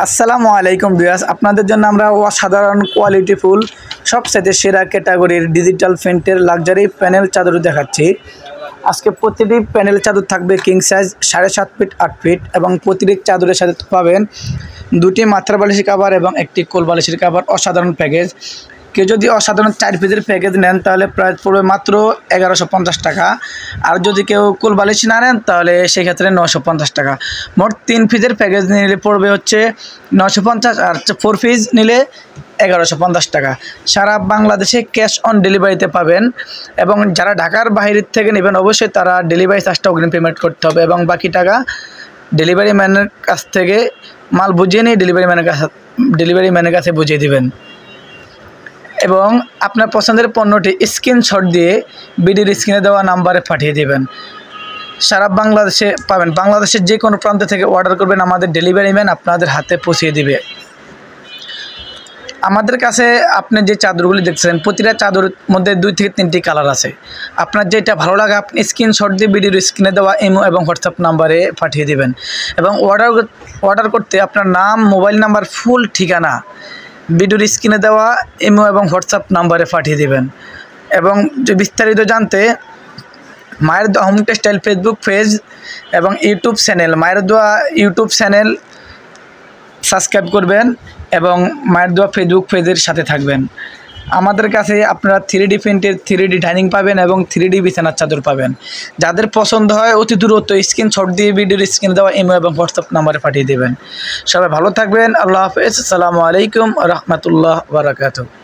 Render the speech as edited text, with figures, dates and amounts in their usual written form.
আসসালামু আলাইকুম ভিউয়ার্স, আপনাদের জন্য আমরা অসাধারণ কোয়ালিটিফুল সবচেয়ে সেরা ক্যাটাগরির ডিজিটাল প্রিন্টের লাক্সারি প্যানেল চাদর দেখাচ্ছি। আজকে প্রতিটি প্যানেল চাদর থাকবে কিং সাইজ 7.5 ফিট 8 ফিট এবং প্রতিটি চাদরের সাথে পাবেন দুটি মাথার বালিশের কভার এবং একটি কোল বালিশের কভার। অসাধারণ প্যাকেজ। কেউ যদি অসাধারণ 4 পিসের প্যাকেজ নেন তাহলে প্রাইস পড়বে মাত্র 1150 টাকা। আর যদি কেউ কোল বালিশ না নেন তাহলে সেক্ষেত্রে 950 টাকা। মোট 3 পিসের প্যাকেজ নিলে পড়বে হচ্ছে 950, আর 4 পিস নিলে 1150 টাকা। সারা বাংলাদেশে ক্যাশ অন ডেলিভারিতে পাবেন এবং যারা ঢাকার বাইরে থেকে নেবেন অবশ্যই তারা ডেলিভারি চার্জটা অগ্রিম পেমেন্ট করতে হবে এবং বাকি টাকা ডেলিভারি ম্যানের কাছ থেকে মাল বুঝিয়ে নিয়ে ডেলিভারি ম্যানের কাছে বুঝিয়ে দিবেন এবং আপনার পছন্দের পণ্যটি স্ক্রিনশট দিয়ে ভিডিওর স্ক্রিনে দেওয়া নাম্বারে পাঠিয়ে দেবেন। সারা বাংলাদেশে পাবেন। বাংলাদেশের যে কোনো প্রান্ত থেকে অর্ডার করবেন, আমাদের ডেলিভারি ম্যান আপনাদের হাতে পৌঁছে দিবে। আমাদের কাছে আপনি যে চাদরগুলি দেখছেন প্রতিটা চাদরের মধ্যে 2 থেকে 3টি কালার আছে। আপনার যেটা ভালো লাগে আপনি স্ক্রিনশট দিয়ে ভিডিওর স্ক্রিনে দেওয়া ইমো এবং হোয়াটসঅ্যাপ নাম্বারে পাঠিয়ে দেবেন এবং অর্ডার করতে আপনার নাম, মোবাইল নাম্বার, ফুল ঠিকানা ভিডিওর স্ক্রিনে দেওয়া ইমো এবং হোয়াটসঅ্যাপ নাম্বারে পাঠিয়ে দেবেন। এবং যে বিস্তারিত জানতে মায়ের দোয়া হোম টেক্সটাইল ফেসবুক পেজ এবং ইউটিউব চ্যানেল মায়ের দোয়া ইউটিউব চ্যানেল সাবস্ক্রাইব করবেন এবং মায়ের দোয়া ফেসবুক পেজের সাথে থাকবেন। আমাদের কাছে আপনারা 3D প্রিন্টের 3D ডাইনিং পাবেন এবং 3D বিছানার চাদর পাবেন। যাদের পছন্দ হয় অতি দ্রুত স্ক্রিনশট দিয়ে ভিডিওর স্ক্রিনে দেওয়া ইমো এবং হোয়াটসঅ্যাপ নাম্বারে পাঠিয়ে দেবেন। সবাই ভালো থাকবেন। আল্লাহ হাফেজ। আসসালামু আলাইকুম রহমতুল্লাহ বারাকাতুহু।